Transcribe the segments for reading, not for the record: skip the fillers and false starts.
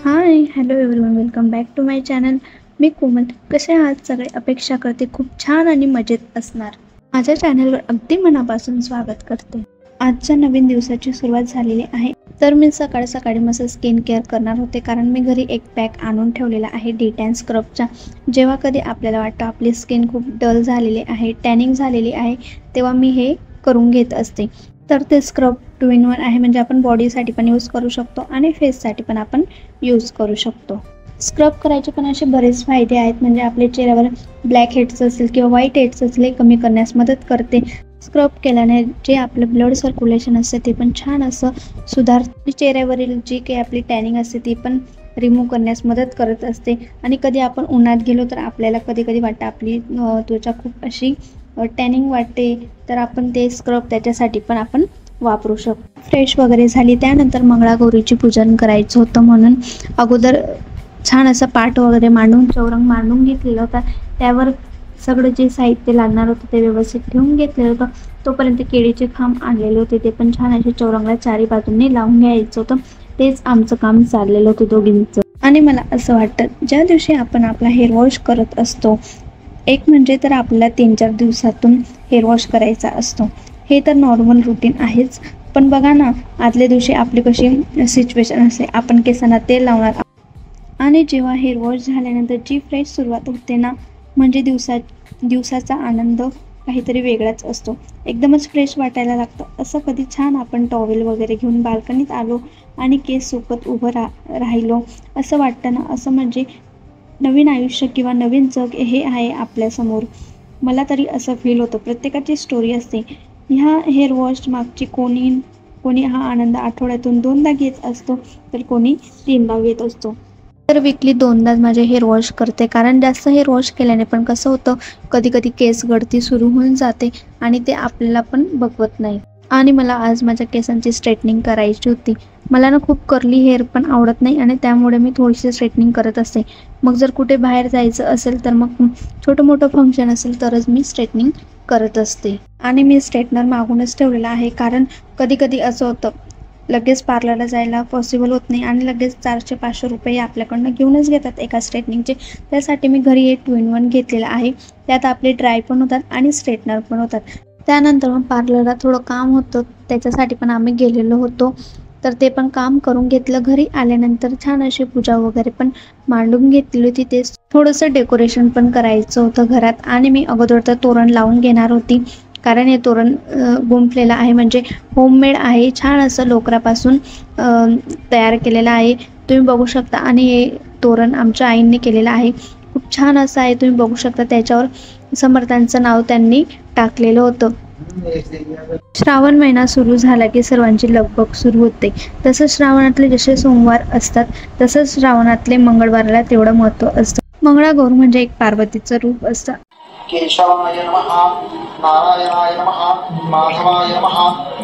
High hello everyone, welcome back to my channel. मी कोमल. कसे आहात सगळे? अपेक्षा करते खूप छान आणि मजेत असणार. माझ्या चॅनलवर अगदी मनापासून स्वागत करते. आजच्या नवीन दिवसाची सुरुवात झालेली आहे, तर मी सकाळ सकाळी मस्त स्किन केअर करणार होते, कारण मी घरी एक पॅक आणून ठेवलेला आहे D10 स्क्रबचा. जेव्हा कधी आपल्याला वाटतं आपली स्किन खूप डल झालेली आहे, टॅनिंग झालेली आहे, तेव्हा मी हे करून घेत असते. तर ते स्क्रब 2 in 1 आहे, म्हणजे आपण बॉडीसाठी पण यूज करू शकतो आणि फेससाठी पण आपण यूज करू शकतो. स्क्रब करायचे पण असे बरेच फायदे आहेत, म्हणजे आपल्या चेहऱ्यावर ब्लॅक हेड्स असेल किंवा व्हाईट हेड्स असले कमी करण्यास मदत करते. स्क्रब केल्याने जे आपलं ब्लड सर्क्युलेशन असते ते पण छान असं सुधारते. चेहऱ्यावरील जी काही आपली टॅनिंग असते ती पण रिमूव्ह करण्यास मदत करत असते. आणि कधी आपण उन्हात गेलो तर आपल्याला कधी कधी वाटतं आपली त्वचा खूप अशी टॅनिंग वाटते, तर आपण ते स्क्रब त्याच्यासाठी पण आपण वापरू शकतो. फ्रेश वगैरे झाली त्यानंतर मंगळागौरीची पूजन करायचं होतं, म्हणून अगोदर छान असं पाट वगैरे मांडून चौरंग मांडून घेतलेलं होता. त्यावर सगळं जे साहित्य लागणार होतं ते व्यवस्थित ठेवून घेतलेलं होतं. तोपर्यंत केळीचे खांब आणलेले होते, ते पण छान असे चौरंगला चारी बाजूंनी लावून घ्यायचं होतं. तेच आमचं काम चाललेलं होतं दोघींचं. आणि मला असं वाटतं, ज्या दिवशी आपण आपला हेअर वॉश करत असतो, एक म्हणजे तर आपल्याला 3-4 दिवसातून हेअर वॉश करायचा असतो. हे तर नॉर्मल रुटीन आहेच, पण बघा ना, आदल्या दिवशी आपली कशी सिच्युएशन असते, आपण केसांना तेल लावणार आणि जेव्हा हेअर वॉश झाल्यानंतर जी फ्रेश सुरुवात होते ना, म्हणजे दिवसाचा आनंद काहीतरी वेगळाच असतो. एकदमच फ्रेश वाटायला लागतं. असं कधी छान आपण टॉवेल वगैरे घेऊन बाल्कनीत आलो आणि केस सुकत उभं राहिलो असं वाटतं ना, असं म्हणजे नवीन आयुष्य किंवा नवीन जग हे आहे आपल्यासमोर. मला तरी असं फील होतं. प्रत्येकाची स्टोरी असते. ह्या हेअर वॉश मागची कोणी हा आनंद आठवड्यातून 2दा घेत असतो, तर कोणी 3दा घेत असतो. तर वीकली 2दाच माझे हेअर वॉश करते, कारण जास्त हेअर वॉश केल्याने पण कसं होतं, कधी कधी केस गळती सुरू होऊन जाते आणि ते आपल्याला पण बघवत नाही. आणि मला आज माझ्या केसांची स्ट्रेटनिंग करायची होती. मला ना खूप कर्ली हेअर पण आवडत नाही, आणि त्यामुळे मी थोडीशी स्ट्रेटनिंग करत असते. मग जर कुठे बाहेर जायचं असेल तर मग छोटं मोठं फंक्शन असेल तरच मी स्ट्रेटनिंग करत असते. आणि मी स्ट्रेटनर मागूनच ठेवलेला आहे, कारण कधी कधी असं होतं लगेच पार्लरला जायला पॉसिबल होत नाही, आणि लगेच 400-500 रुपये आपल्याकडनं घेऊनच घेतात एका स्ट्रेटनिंगचे. त्यासाठी मी घरी एक 2 in 1 घेतलेला आहे. त्यात आपले ड्राय पण होतात आणि स्ट्रेटनर पण होतात. त्यानंतर मग पार्लरला थोडं काम होतं, त्याच्यासाठी पण आम्ही गेलेलो होतो, तर ते पण काम करून घेतलं. घरी आल्यानंतर छान अशी पूजा वगैरे पण मांडून घेतली होती. ते थोडंसं डेकोरेशन पण करायचं होतं घरात, आणि मी अगोदर तर तोरण लावून घेणार होती, कारण हे तोरण गुंफलेलं आहे, म्हणजे होममेड आहे. छान असं लोकरापासून तयार केलेलं आहे, तुम्ही बघू शकता. आणि हे तोरण आमच्या आईंनी केलेलं आहे. खूप छान असं आहे, तुम्ही बघू शकता. त्याच्यावर समर्थांचं नाव त्यांनी टाकलेलं होतं. श्रावण महिना सुरू झाला की सर्वांची लगबग सुरू होते. तसंच श्रावणातले जसे सोमवार असतात, तसंच श्रावणातले मंगळवारला तेवढं महत्त्व असतं. मंगळागौर म्हणजे एक पार्वतीचं रूप असतं. केशवाय नमः, नारायणाय नमः, माधवाय नमः,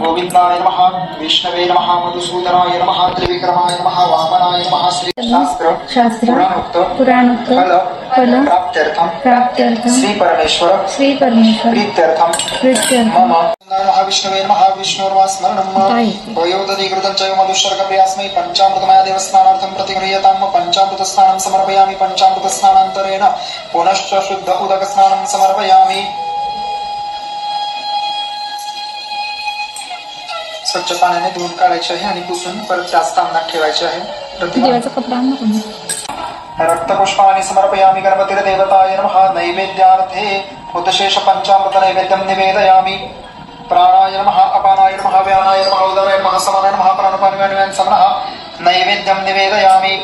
गोविंदाय नमः, विष्णवे नमः, मधुसूदनाय नमः, त्रिविक्रमाय नमः, वामनाय नमः. शास्त्र पुराणोक्त फल प्राप्त्यर्थम श्री परमेश्वर प्रीत्यर्थम मम नमः. विष्णवे नमः. विष्णुर्वा स्मरणं वयोदधि कृतं च मधुशर्कप्रियास्मै पंचामृतमया देवस्नानार्थं प्रतिगृह्यतां. पंचामृतस्नानं समर्पयामि. पंचामृतस्नानान्तरेण पुनश्च शुद्ध उदकस्नानं समर्पयामि. स्वच्छ पाण्याने धुवून काढायचे आहे आणि पुसून परत त्याच तांदळात ठेवायचे आहे. देवाचा कपडा रक्तपुष्पाणि समर्पयामि. गणपतिर्देवताय नमः. नैवेद्यार्थे उदशेष पंचामृत नैवेद्यं निवेदयामि. प्राणाय नमः, अपानाय नमः, व्यानाय नमः, उदराय नमः, समानाय नमः, प्राणपानव्यान समनः नैवेद्यं निवेदयामि.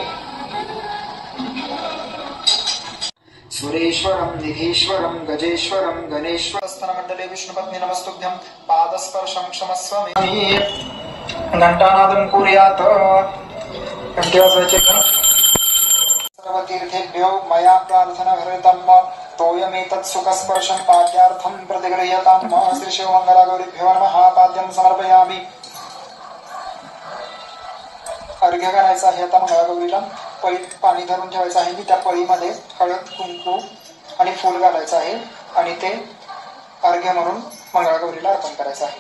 सुरेश्वरं निधीश्वरं गजेश्वरं गणेश्वर स्तनमण्डले विष्णुपत्नी नमस्तुभ्यं. पादस्पर्शं क्षमस्व मे. घंटानादं कुर्यात्. घंटे वाजवायचे. सर्वतीर्थेभ्यो मया प्रार्थना हृतं तोयमेतत् सुखस्पर्शं पाद्यार्थं प्रतिगृह्यतां. श्री शिवमंगलागौरीभ्यो नमः. पाद्यं समर्पयामि. अर्घ्य करायचा आहे आता मंगळागौरीला. पळीत पाणी धरून ठेवायचं आहे. त्या पळीमध्ये हळद, कुंकू आणि फूल घालायचं आहे, आणि ते अर्घ्य म्हणून मंगळागौरीला अर्पण करायचं आहे.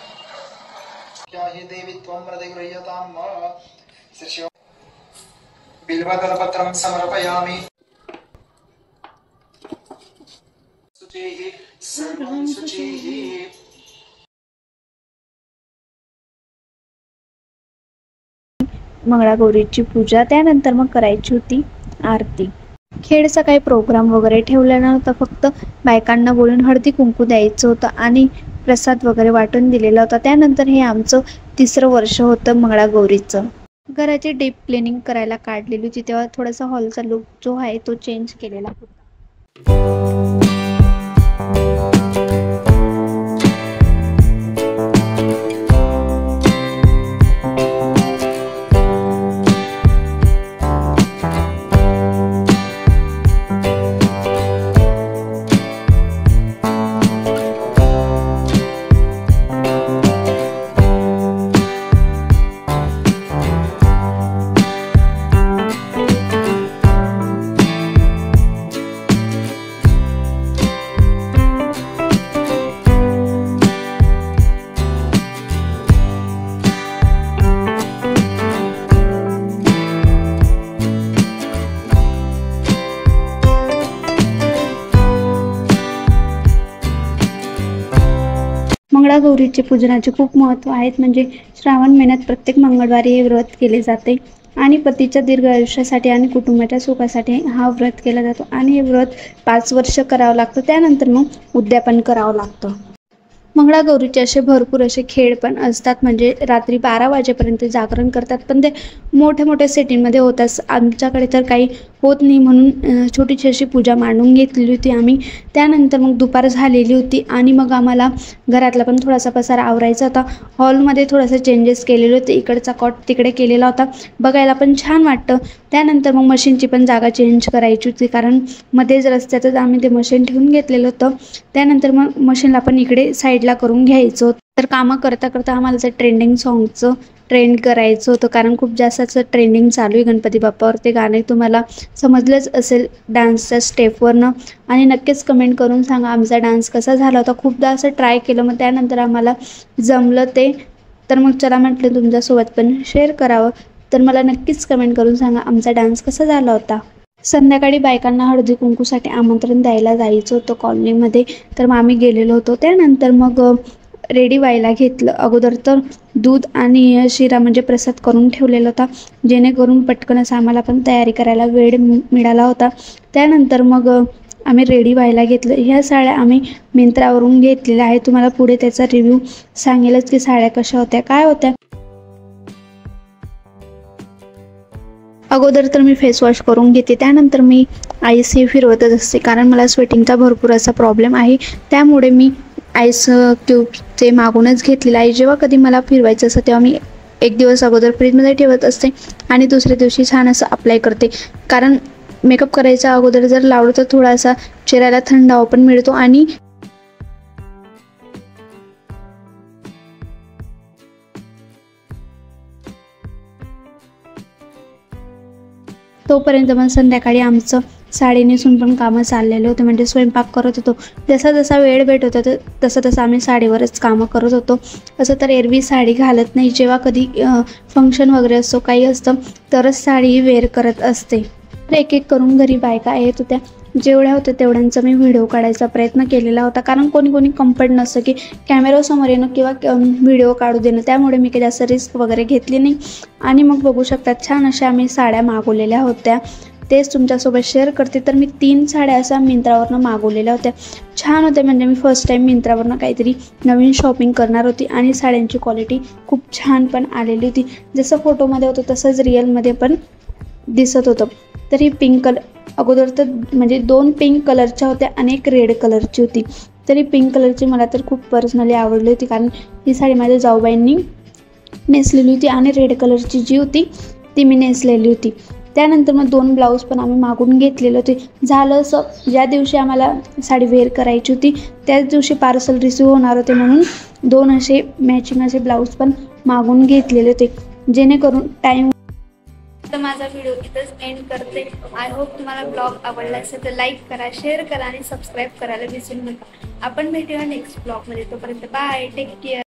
देवी त्वं प्रतिगृह्यतां. श्री शिव बिल्वदलपत्रं समर्पयामि। शुचिः सर्वं शुचिः। मंगळागौरीची पूजा, त्यानंतर मग करायची होती आरती। खेळचा काही प्रोग्राम वगैरे ठेवलेला नव्हता, फक्त बायकांना बोलून हळदी कुंकू द्यायचं होतं आणि प्रसाद वगैरे वाटून दिलेला होता। त्यानंतर हे आमचं 3रं वर्ष होतं मंगळागौरीचं। घराची डीप क्लिनिंग करायला काढलेली होती, तेव्हा थोडासा हॉलचा लुक जो आहे तो चेंज केलेला होता। मंगळागौरीचे पूजनाचे खूप महत्त्व आहेत, म्हणजे श्रावण महिन्यात प्रत्येक मंगळवारी हे व्रत केले जाते आणि पतीच्या दीर्घ आयुष्यासाठी आणि कुटुंबाच्या सुखासाठी हा व्रत केला जातो आणि हे व्रत 5 वर्ष करावं लागतं, त्यानंतर मग उद्यापन करावं लागतं। मंगळागौरीचे असे भरपूर असे खेळ पण असतात, म्हणजे रात्री 12 वाजेपर्यंत जागरण करतात, पण ते मोठ्या मोठ्या सेटिंगमध्ये होतात। आमच्याकडे तर काही होत नाही, म्हणून छोटीशी अशी पूजा मांडून घेतलेली होती आम्ही। त्यानंतर मग दुपार झालेली होती आणि मग आम्हाला घरातला पण थोडासा पसारा आवरायचा होता। हॉलमध्ये थोडासा चेंजेस केलेले होते, इकडचा कॉट तिकडे केलेला होता, बघायला पण छान वाटतं। त्यानंतर मग मशीनची पण जागा चेंज करायची होती, कारण मध्येच रस्त्यातच आम्ही ते मशीन ठेवून घेतलेलं होतं। त्यानंतर मग मशीनला पण इकडे साईडला करून घ्यायचं होतं। तर कामं करता करता आम्हाला ते ट्रेंडिंग सॉन्गचं ट्रेंड करायचं होतं, कारण खूप जास्त असं ट्रेंडिंग चालू आहे गणपती बाप्पावर। ते गाणे तुम्हाला समजलंच असेल डान्सच्या स्टेपवरनं, आणि नक्कीच कमेंट करून सांगा आमचा डान्स कसा झाला होता। खूपदा असं ट्राय केलं, मग त्यानंतर आम्हाला जमलं ते, तर मग चला म्हटलं तुमच्यासोबत पण शेअर करावं। तर मला नक्कीच कमेंट करून सांगा आमचा डान्स कसा झाला होता। संध्याकाळी बायकांना हळदी कुंकूसाठी आमंत्रण द्यायला जायचं होतं कॉलनीमध्ये, तर मग आम्ही गेलेलो होतो। त्यानंतर मग रेडी व्हायला घेतलं। अगोदर तर दूध आणि शिरा म्हणजे प्रसाद करून ठेवलेला होता, जेणेकरून पटकन असं आम्हाला पण तयारी करायला वेळ मिळाला होता। त्यानंतर मग आम्ही रेडी व्हायला घेतलं। ह्या साड्या आम्ही मिंत्रावरून घेतलेल्या आहेत, तुम्हाला पुढे त्याचा रिव्ह्यू सांगेलच की साड्या कशा होत्या काय होत्या। अगोदर तर मी फेस वॉश करून घेते, त्यानंतर मी आईस हे फिरवतच असते, कारण मला स्वेटिंगचा भरपूर असा प्रॉब्लेम आहे, त्यामुळे मी आईस क्यूबचे मागूनच घेतलेलं आहे। जेव्हा कधी मला फिरवायचं असतं तेव्हा मी 1 दिवस अगोदर फ्रीजमध्ये ठेवत असते आणि दुसऱ्या दिवशी छान असं अप्लाय करते, कारण मेकअप करायच्या अगोदर जर लावलं तर थोडासा चेहऱ्याला थंडावा पण मिळतो आणि तोपर्यंत मग संध्याकाळी आमचं साडी नेसून पण कामं चाललेले होते, म्हणजे स्वयंपाक करत होतो। जसा जसा वेळ भेटत होता तसं तसं आम्ही साडीवरच कामं करत होतो। असं तर एरवी साडी घालत नाही, जेव्हा कधी फंक्शन वगैरे असतो काही असतं तरच साडी वेअर करत असते। तर एक एक करून घरी बायका येत होत्या, जेवढ्या होत्या तेवढ्यांचा मी व्हिडिओ काढायचा प्रयत्न केलेला होता, कारण कोणी कोणी कम्फर्ट नसतं की कॅमेरासमोर येणं किंवा व्हिडिओ काढू देणं, त्यामुळे मी काही जास्त रिस्क वगैरे घेतली नाही। आणि मग बघू शकतात छान अशा आम्ही साड्या मागवलेल्या होत्या, तेच तुमच्यासोबत शेअर करते। तर मी 3 साड्या अशा मिंत्रावरनं मागवलेल्या होत्या, छान होत्या, म्हणजे मी फर्स्ट टाईम मिंत्रावरनं काहीतरी नवीन शॉपिंग करणार होती आणि साड्यांची क्वालिटी खूप छान पण आलेली होती, जसं फोटोमध्ये होतं तसंच रिअलमध्ये पण दिसत होतं। तर ही पिंक कलर अगोदर तर म्हणजे 2 पिंक कलरच्या होत्या आणि 1 रेड कलरची होती। तरी पिंक कलरची मला तर खूप पर्सनली आवडली होती, कारण ही साडी माझ्या जाऊबाईंनी नेसलेली होती आणि रेड कलरची जी होती ती मी नेसलेली होती। त्यानंतर मग 2 ब्लाऊज पण आम्ही मागून घेतलेले होते। झालं असं, ज्या दिवशी आम्हाला साडी वेअर करायची होती त्याच दिवशी पार्सल रिसीव्ह होणार होते, म्हणून 2 असे मॅचिंग असे ब्लाऊज पण मागून घेतलेले होते, जेणेकरून टाईम। तर माझा व्हिडिओ इथंच एंड करते। आय होप तुम्हाला ब्लॉग आवडला असेल तर लाईक करा, शेअर करा आणि सबस्क्राईब करायला विसरू नका। आपण भेटूया नेक्स्ट ब्लॉगमध्ये, तोपर्यंत बाय, टेक केअर।